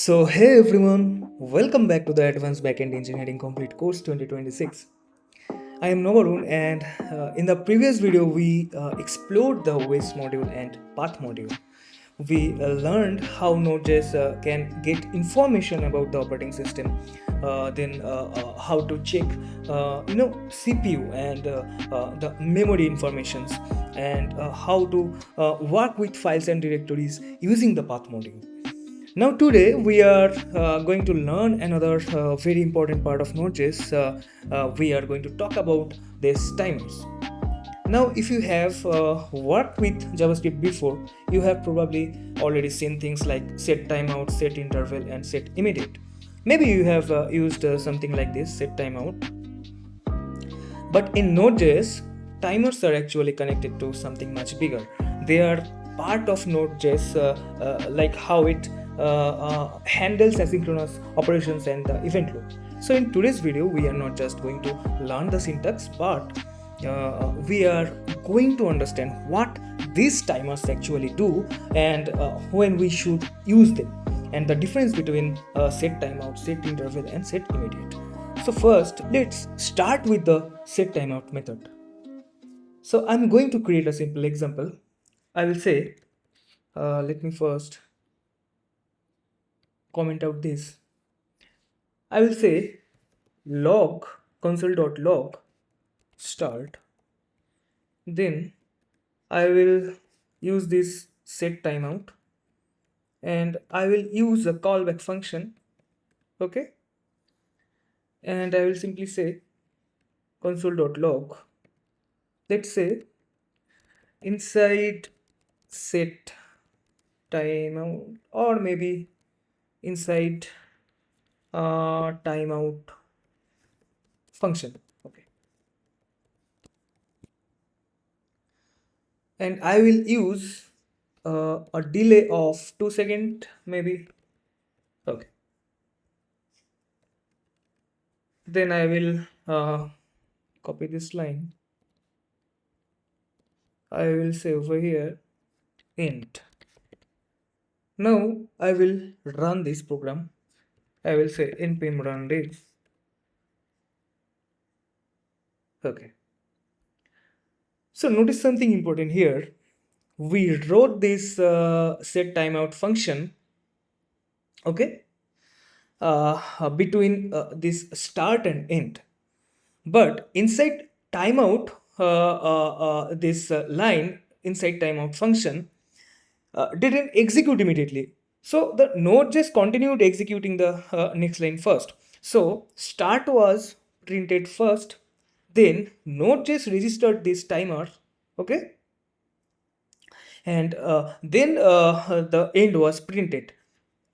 So, hey everyone, welcome back to the Advanced Backend Engineering Complete Course 2026. I am Novarun, and in the previous video, we explored the waste module and path module. We learned how Node.js can get information about the operating system, then how to check, CPU and the memory informations, and how to work with files and directories using the path module. Now today we are going to learn another very important part of Node.js. We are going to talk about these timers. Now if you have worked with JavaScript before, you have probably already seen things like setTimeout, setInterval and setImmediate. Maybe you have used something like this, setTimeout. But in Node.js, timers are actually connected to something much bigger. They are part of Node.js, like how it handles asynchronous operations and the event loop. So in today's video, we are not just going to learn the syntax, but we are going to understand what these timers actually do and when we should use them, and the difference between setTimeout, setInterval, and setImmediate. So first, let's start with the setTimeout method. So I'm going to create a simple example. I will say, let me first comment out this. I will say log console.log start. Then I will use this setTimeout and I will use a callback function. Okay. And I will simply say console.log. Let's say inside set timeout, or maybe inside timeout function. Okay, and I will use a delay of 2 seconds maybe. Okay, then I will copy this line. I will say over here int. Now I will run this program. I will say npm run this. Okay, so notice something important here. We wrote this set timeout function, okay, between this start and end, but inside timeout, this line inside timeout function didn't execute immediately. So the node just continued executing the next line first. So start was printed first, then node just registered this timer, okay, and then the end was printed.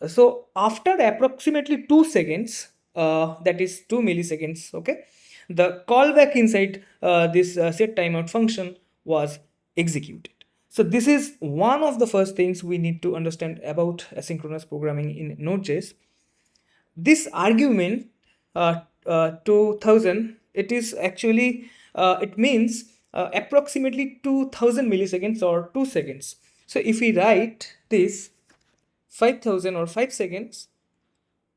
So after approximately 2 seconds, that is 2 milliseconds, okay, the callback inside this set timeout function was executed. So this is one of the first things we need to understand about asynchronous programming in Node.js. This argument 2000, it is actually it means approximately 2000 milliseconds or 2 seconds. So if we write this 5000 or 5 seconds,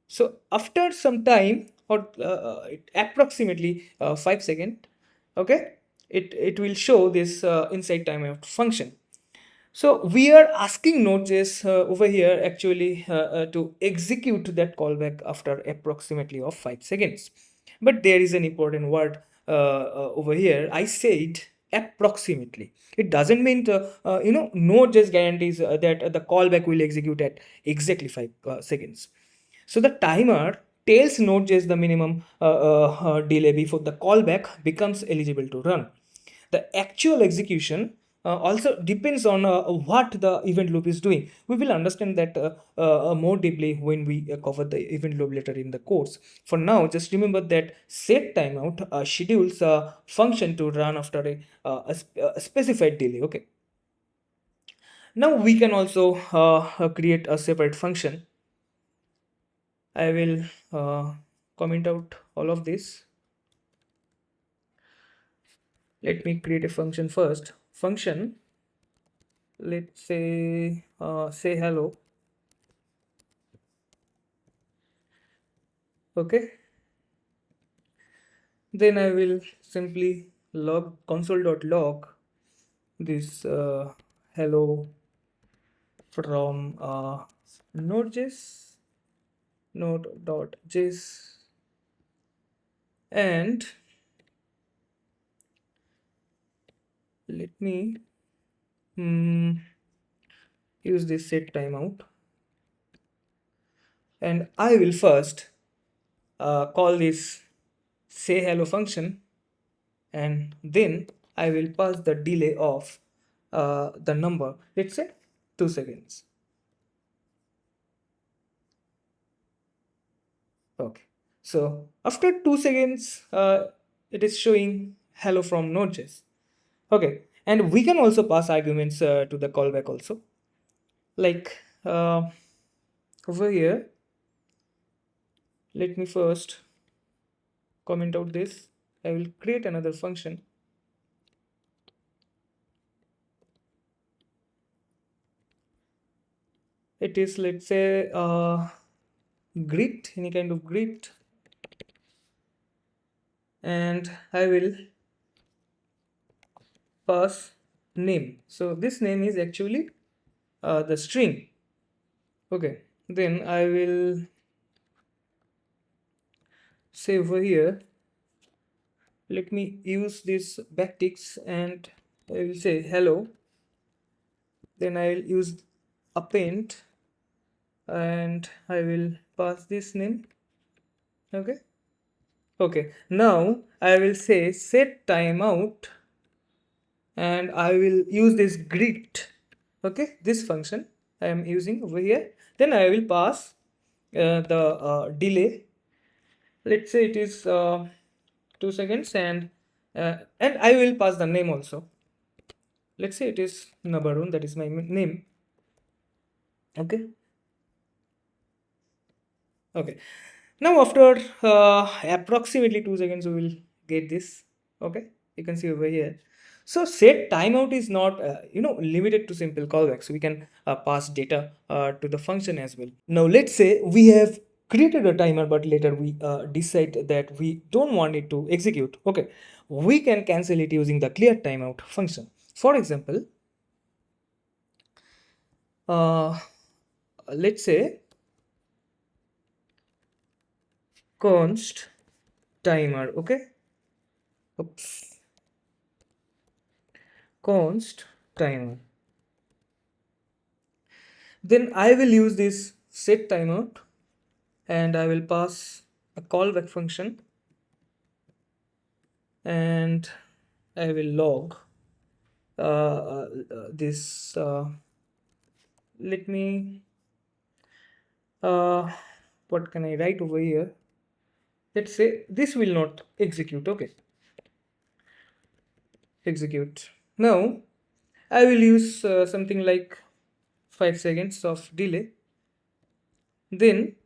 so after some time, or approximately 5 seconds, okay, it will show this inside timeout function. So we are asking Node.js over here actually to execute that callback after approximately of 5 seconds. But there is an important word over here. I said approximately. It doesn't mean Node.js guarantees that the callback will execute at exactly 5 seconds. So the timer tells Node.js the minimum delay before the callback becomes eligible to run. The actual execution also depends on what the event loop is doing. We will understand that more deeply when we cover the event loop later in the course. For now, just remember that set timeout schedules a function to run after a specified delay. Okay. Now we can also create a separate function. I will comment out all of this. Let me create a function first. Function, let's say hello. Okay, then I will simply log console.log this hello from Node.js Node.js, and let me use this set timeout, and I will first call this say hello function, and then I will pass the delay of the number, let's say 2 seconds. Okay, so after 2 seconds it is showing hello from Node.js. Okay, and we can also pass arguments to the callback also, like over here. Let me first comment out this. I will create another function. It is, let's say, greet, any kind of greet, and I will pass name. So this name is actually the string. Okay, then I will say over here, let me use this backticks, and I will say hello. Then I will use append, and I will pass this name. Okay, okay, now I will say set timeout, and I will use this greet. Okay, this function I am using over here. Then I will pass the delay. Let's say it is 2 seconds, and I will pass the name also. Let's say it is Nabarun, that is my name. Okay, okay, now after approximately 2 seconds we will get this. Okay, you can see over here. So set timeout is not limited to simple callbacks. We can pass data to the function as well. Now let's say we have created a timer, but later we decide that we don't want it to execute. Okay, we can cancel it using the clear timeout function. For example, let's say const timer. Okay, oops, const timer. Then I will use this set timeout, and I will pass a callback function, and I will log this. Let me what can I write over here? Let's say this will not execute. Okay, execute. Now I will use something like 5 seconds of delay. Then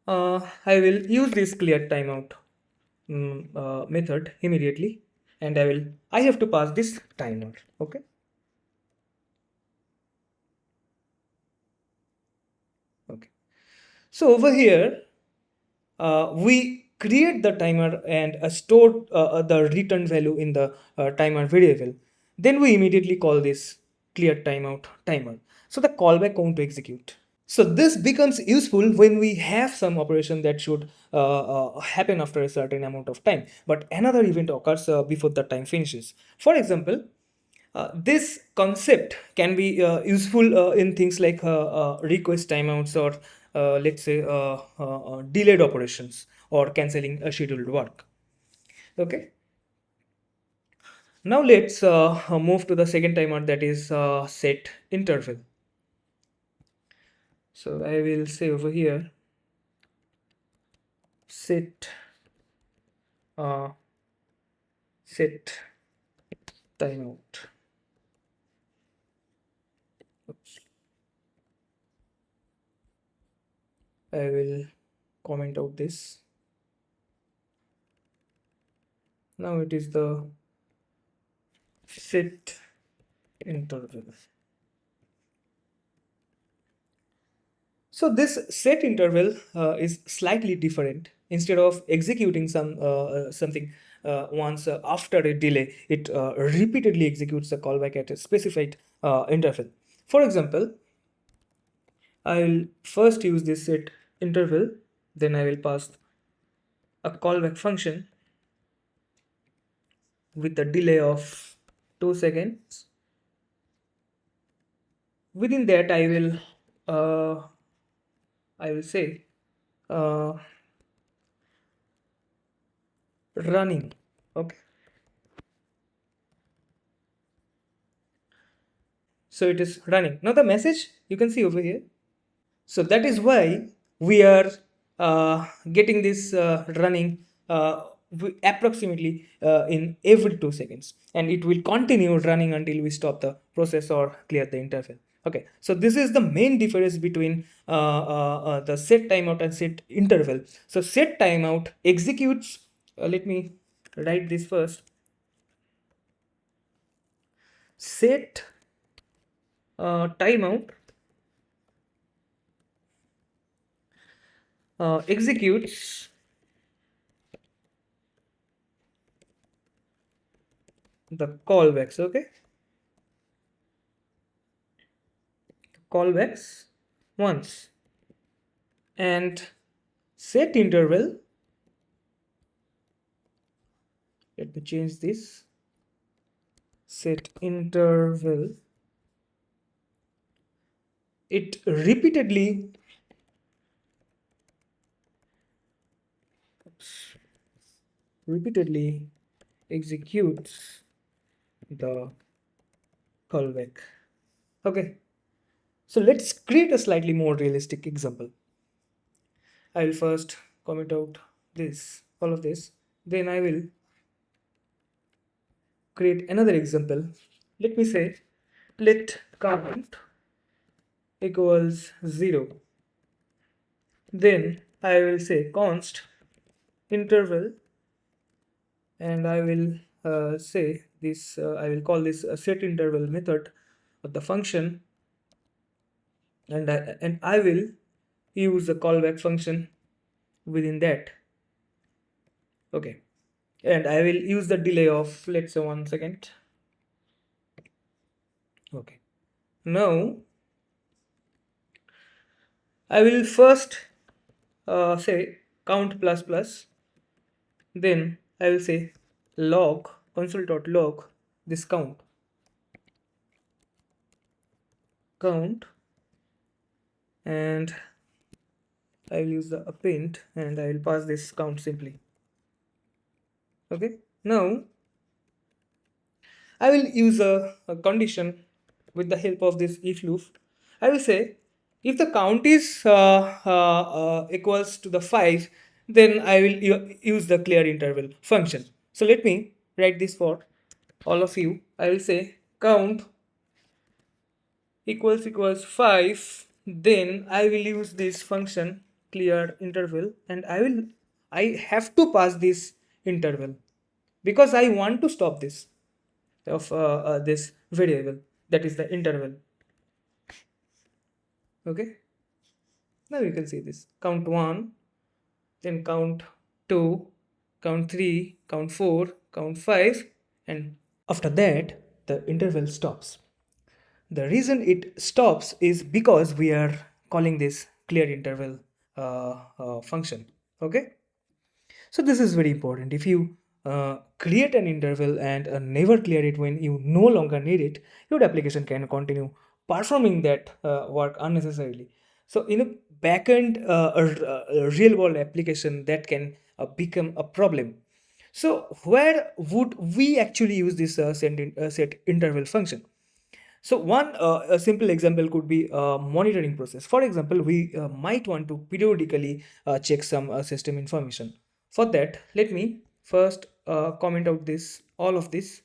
I will use this clear timeout method immediately, and I have to pass this timer. Okay, okay, so over here we create the timer and store the return value in the timer variable. Then we immediately call this clear timeout timer, so the callback won't execute. So this becomes useful when we have some operation that should happen after a certain amount of time, but another event occurs before the time finishes. For example, this concept can be useful in things like request timeouts, or let's say delayed operations, or canceling a scheduled work. Okay. Now let's move to the second timer, that is set interval. So I will say over here set set timeout. Oops. I will comment out this. Now it is the set interval. So this set interval is slightly different. Instead of executing something once after a delay, it repeatedly executes the callback at a specified interval. For example, I'll first use this set interval, then I will pass a callback function with a delay of 2 seconds. Within that, I will say uh, running. Okay. So it is running. Now the message you can see over here. So that is why we are getting this running approximately in every 2 seconds, and it will continue running until we stop the process or clear the interval. Okay, so this is the main difference between the set timeout and set interval. So set timeout executes, let me write this first. Set timeout executes the callbacks. Okay, callbacks once, and set interval, let me change this, set interval, it repeatedly executes the callback. Okay, so let's create a slightly more realistic example. I will first comment out this, all of this, then I will create another example. Let me say, let count equals 0. Then I will say const interval, and I will say this, I will call this a set interval method of the function, and I will use the callback function within that. Okay, and I will use the delay of, let's say, 1 second. Okay, now I will first say count plus plus, then I will say log console.log this count, and I will use the append, and I will pass this count simply. Okay, now I will use a condition with the help of this if loop. I will say if the count is equals to the 5, then I will use the clearInterval function. So let me write this for all of you. I will say count equals 5, then I will use this function clearInterval, and I have to pass this interval because I want to stop this of this variable, that is the interval. Okay, now you can see this count 1, then count 2, count 3, count 4, count 5, and after that the interval stops. The reason it stops is because we are calling this clearInterval function. Okay, so this is very important. If you create an interval and never clear it when you no longer need it, your application can continue performing that work unnecessarily. So in a backend, a real world application, that can become a problem. So where would we actually use this set interval function? So one a simple example could be a monitoring process. For example, we might want to periodically check some system information. For that, let me first comment out this, all of this.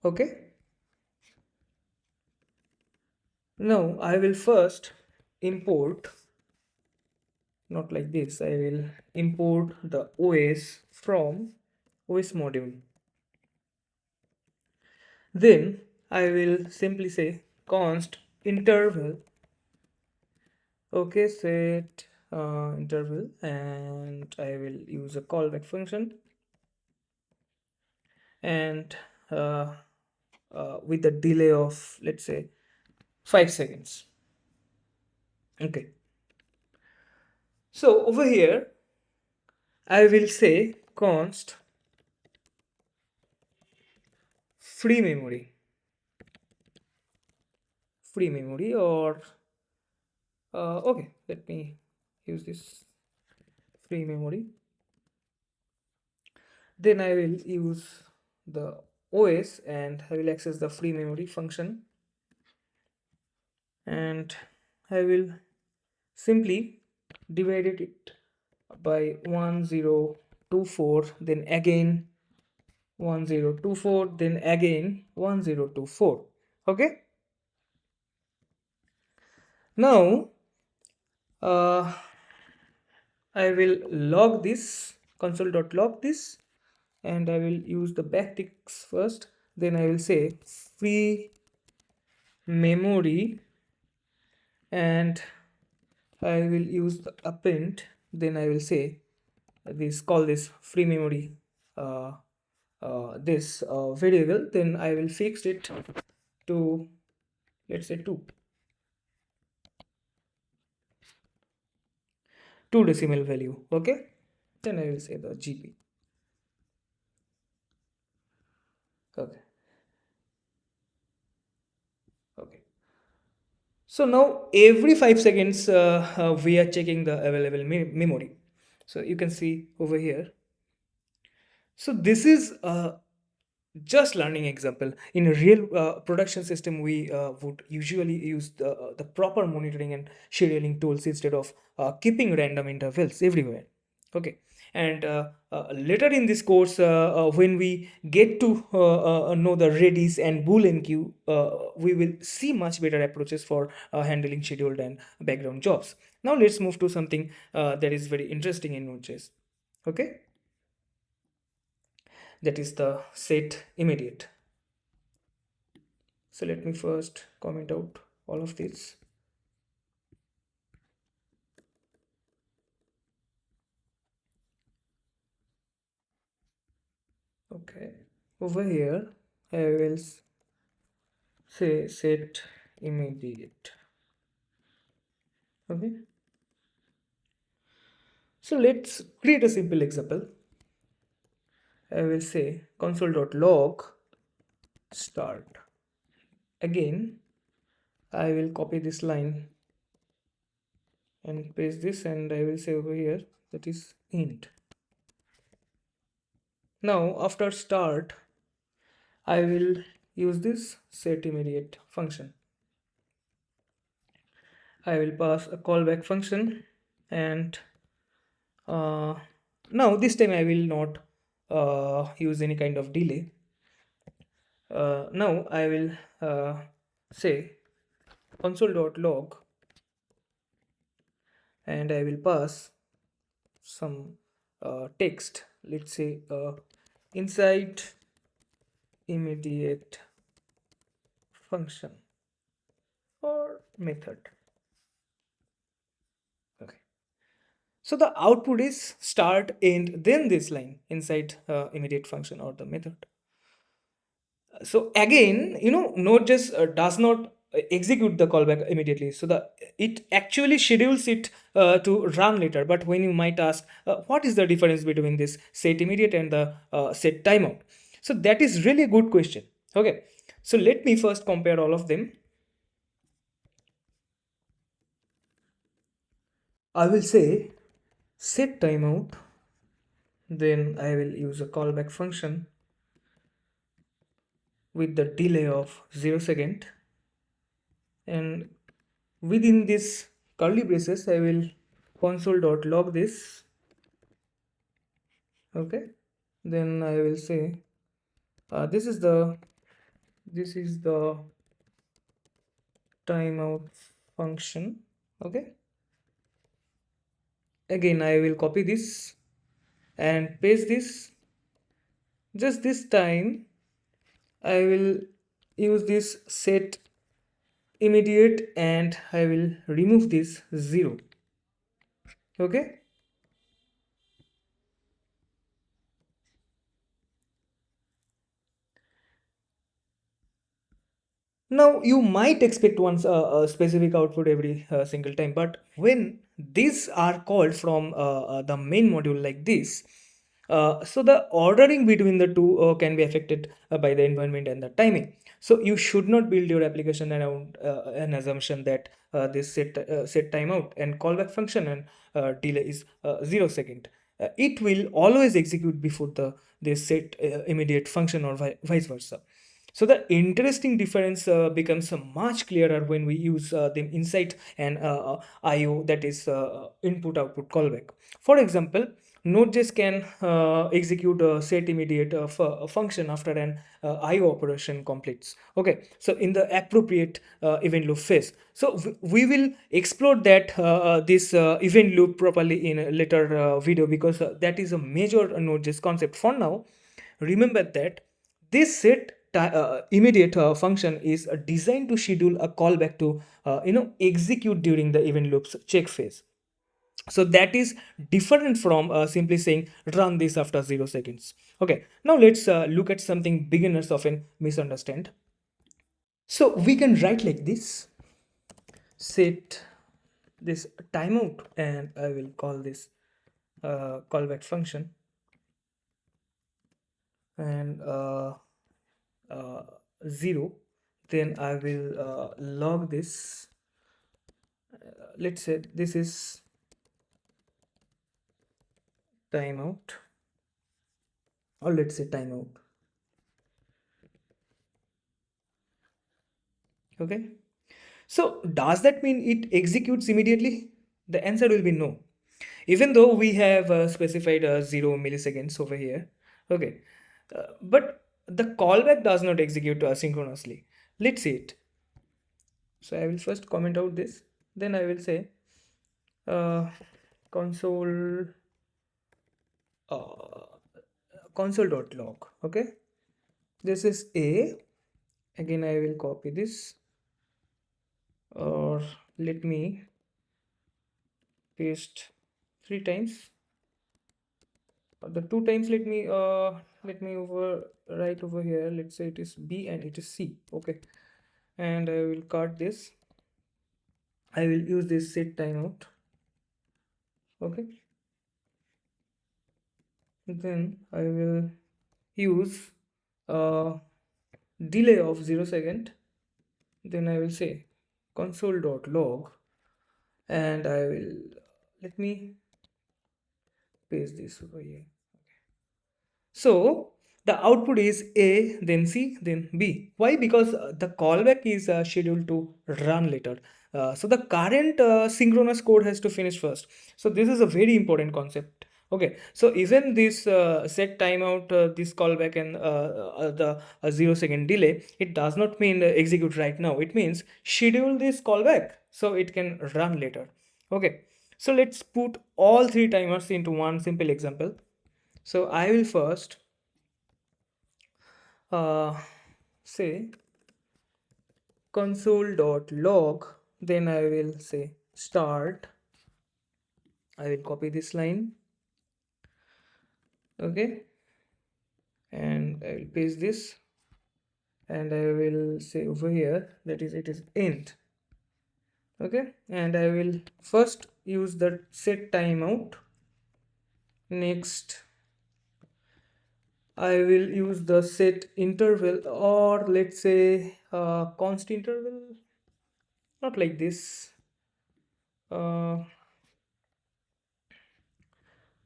Okay. Now I will first import, not like this, I will import the OS from OS module. Then I will simply say const interval. Okay, set interval, and I will use a callback function, and with a delay of, let's say, 5 seconds. Okay, so over here I will say const free memory, or okay, let me use this free memory. Then I will use the OS and I will access the free memory function, and I will simply divide it by 1024, then again 1024, then again 1024. Okay, now I will log this, console.log this, and I will use the backticks first. Then I will say free memory, and I will use the append. Then I will say this, call this free memory this variable. Then I will fix it to, let's say, 2 decimal value. Okay, then I will say the GP. Okay, okay. So now every 5 seconds we are checking the available memory. So you can see over here. So this is just learning example. In a real production system, we would usually use the proper monitoring and scheduling tools instead of keeping random intervals everywhere. Okay, and later in this course, when we get to know the Redis and Boolean queue, we will see much better approaches for handling scheduled and background jobs. Now let's move to something that is very interesting in Node.js. Okay, that is the setImmediate. So let me first comment out all of this. Okay, over here I will say setImmediate. Okay, so let's create a simple example. I will say console.log start. Again, I will copy this line and paste this, and I will say over here that is int. Now after start, I will use this setImmediate function. I will pass a callback function, and now this time I will not use any kind of delay. Now I will say console.log, and I will pass some text, let's say inside immediate function or method. Okay, so the output is start, end, then this line inside immediate function or the method. So again, Node.js does not execute the callback immediately. So it actually schedules it to run later. But when you might ask, what is the difference between this setImmediate and the setTimeout? So that is really a good question. Okay, so let me first compare all of them. I will say setTimeout, then I will use a callback function with the delay of 0 second, and within this curly braces I will console.log this. Okay, then I will say this is the timeout function. Okay, again I will copy this and paste this. Just this time I will use this set immediate, and I will remove this 0. Okay. Now you might expect one a specific output every single time, but when these are called from the main module like this, so the ordering between the two can be affected by the environment and the timing. So you should not build your application around an assumption that this set timeout and callback function and delay is 0 second. It will always execute before the this set immediate function or vice versa. So the interesting difference becomes much clearer when we use them inside an IO, that is input output callback. For example, Node.js can execute a setImmediate function after an IO operation completes. Okay, so in the appropriate event loop phase. So we will explore that this event loop properly in a later video, because that is a major Node.js concept. For now, remember that this immediate function is designed to schedule a callback to execute during the event loops check phase. So that is different from simply saying run this after 0 seconds. Okay, now let's look at something beginners often misunderstand. So we can write like this: set this timeout, and I will call this callback function, and uh, 0. Then I will log this. Let's say this is timeout, or let's say timeout. Okay, so does that mean it executes immediately? The answer will be no, even though we have specified 0 milliseconds over here. Okay, but the callback does not execute asynchronously. Let's see it. So I will first comment out this, then I will say uh, console uh, console.log. Okay, this is a. Again I will copy this, or let me paste 3 times, or the 2 times. Let me over right over here. Let's say it is B and it is C. Okay, and I will cut this. I will use this set timeout. Okay, then I will use a delay of 0 second. Then I will say console.log, and I will let me paste this over here. So the output is A, then C, then B. Why? Because the callback is scheduled to run later. So the current synchronous code has to finish first. So this is a very important concept. Okay, so even this set timeout, this callback, and the 0 second delay, it does not mean execute right now. It means schedule this callback so it can run later. Okay, so let's put all three timers into one simple example. So I will first say console.log, then I will say start. I will copy this line. Okay, and I will paste this, and I will say over here that is it is end. Okay, and I will first use the set timeout. Next I will use the set interval, or let's say const interval, not like this.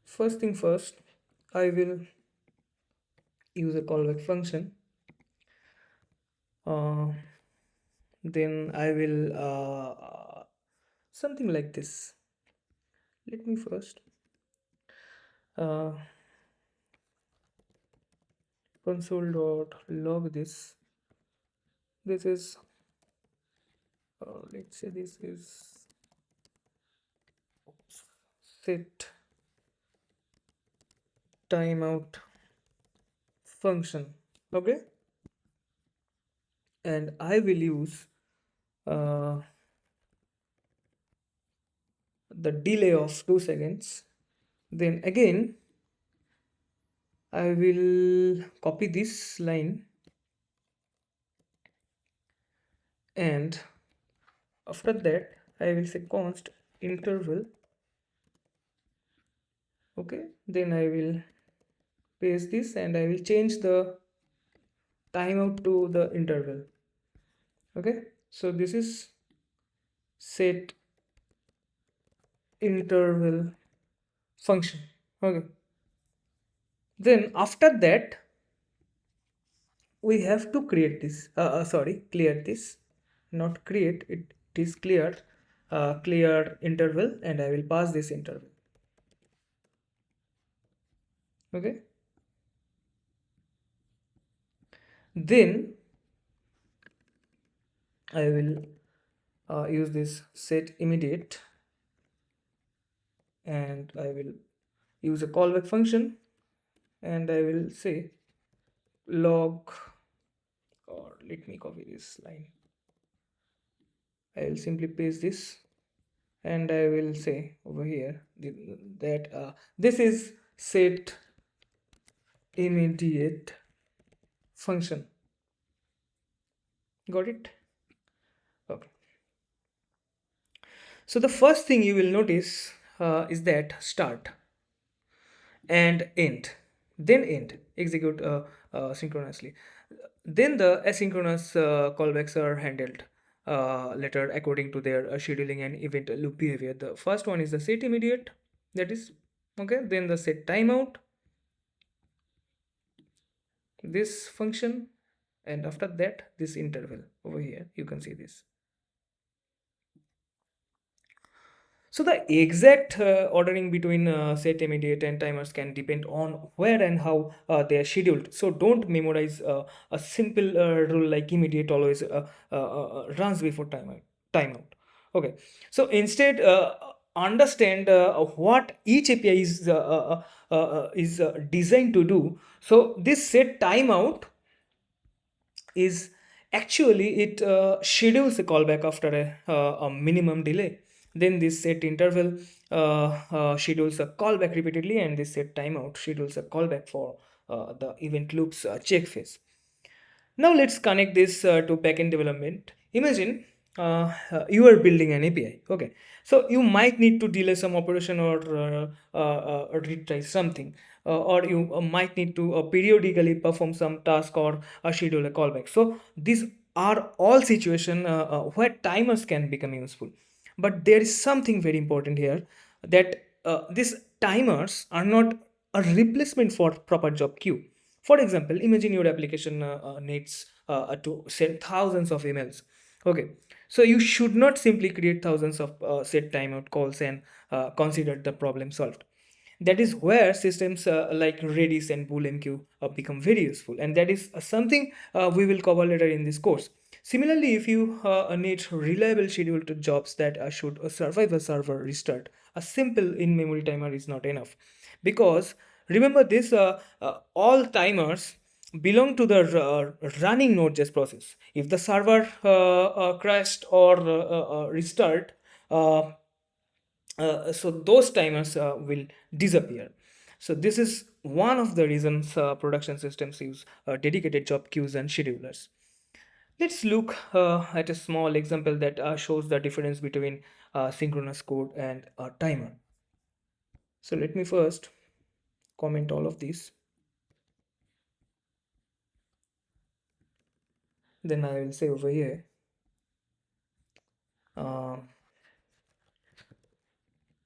First thing first, I will use a callback function. Then I will something like this. Let me first uh, console.log this. This is let's say this is set timeout function. Okay, and I will use uh, the delay of 2 seconds. Then again I will copy this line, and after that I will say const interval. Okay, then I will paste this and I will change the timeout to the interval. Okay, so this is set interval function. Okay, then after that we have to create this clear this, not create it, it is clear interval, and I will pass this interval. Okay, then I will use this setImmediate, and I will use a callback function, and I will say log, or let me copy this line. I will simply paste this and I will say over here that this is setImmediate function. Got it? Okay. So the first thing you will notice is that start and end, then end, execute synchronously. Then the asynchronous callbacks are handled later according to their scheduling and event loop behavior. The first one is the setImmediate, that is okay. Then the setTimeout, this function, and after that this interval over here. You can see this. So the exact ordering between setImmediate and timers can depend on where and how they are scheduled. So don't memorize a simple rule like immediate always runs before timeout. Okay. So instead, understand what each API is designed to do. So this set timeout is actually it schedules a callback after a minimum delay. Then this set interval schedules a callback repeatedly, and this set timeout schedules a callback for the event loops check phase. Now let's connect this to backend development. Imagine you are building an API. Okay, so you might need to delay some operation or retry something, or you might need to periodically perform some task or schedule a callback. So these are all situations where timers can become useful. But there is something very important here, that these timers are not a replacement for proper job queue. For example, imagine your application needs to send thousands of emails. Okay, so you should not simply create thousands of set timeout calls and consider the problem solved. That is where systems like Redis and BoolMQ become very useful, and that is something we will cover later in this course. Similarly, if you need reliable scheduled jobs that should survive a server restart, a simple in-memory timer is not enough. Because remember this, all timers belong to the running Node.js process. If the server crashed or restart, so those timers will disappear. So this is one of the reasons production systems use dedicated job queues and schedulers. Let's look at a small example that shows the difference between synchronous code and a timer. So let me first comment all of these. Then I will say over here uh,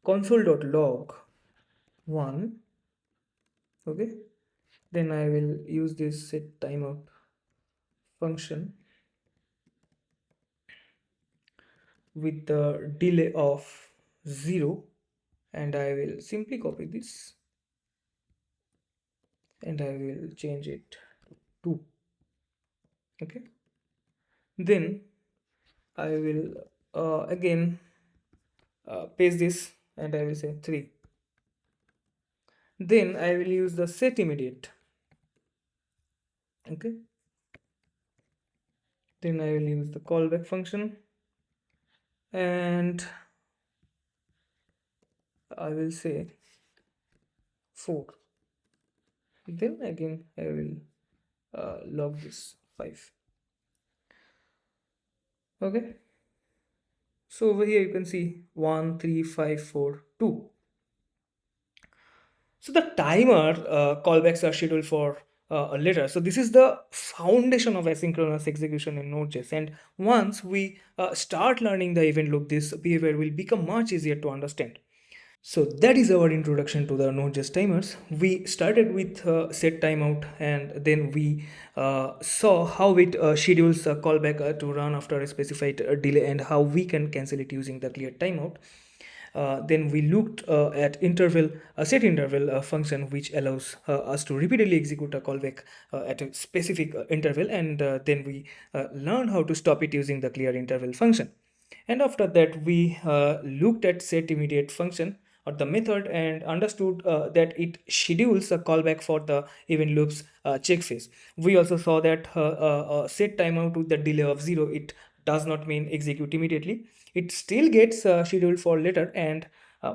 console.log 1. Okay, then I will use this set timeout function with the delay of 0, and I will simply copy this and I will change it to 2. Okay, then I will again paste this and I will say 3. Then I will use the setImmediate. Okay, then I will use the callback function and I will say 4. Then again I will log this 5. Okay, so over here you can see 1 3 5 4 2. So the timer callbacks are scheduled for later. So this is the foundation of asynchronous execution in Node.js. And once we start learning the event loop, this behavior will become much easier to understand. So that is our introduction to the Node.js timers. We started with set timeout, and then we saw how it schedules a callback to run after a specified delay, and how we can cancel it using the clear timeout. Then we looked at interval, set interval function, which allows us to repeatedly execute a callback at a specific interval, and then we learned how to stop it using the clear interval function. And after that, we looked at setImmediate function or the method, and understood that it schedules a callback for the event loops check phase. We also saw that set timeout with the delay of 0, it does not mean execute immediately. It still gets scheduled for later, and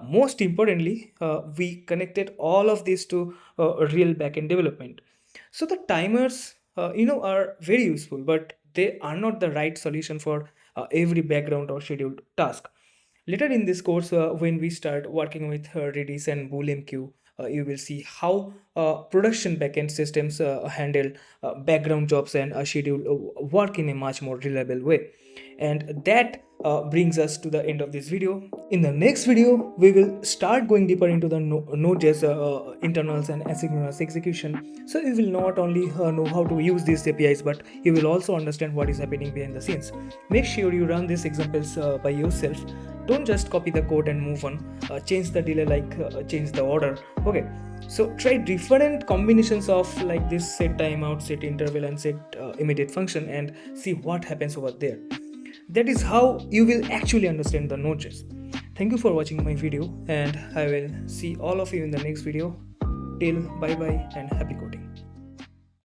most importantly, we connected all of this to real backend development. So the timers, are very useful, but they are not the right solution for every background or scheduled task. Later in this course, when we start working with Redis and BoolMQ, you will see how production backend systems handle background jobs and schedule work in a much more reliable way. And that brings us to the end of this video. In the next video, we will start going deeper into the Node.js internals and asynchronous execution. So you will not only know how to use these APIs, but you will also understand what is happening behind the scenes. Make sure you run these examples by yourself. Don't just copy the code and move on. Change the delay, like change the order. Okay, so try different combinations of like this set timeout, set interval, and set immediate function, and see what happens over there. That is how you will actually understand the Node.js. Thank you for watching my video, and I will see all of you in the next video. Till bye bye and happy coding.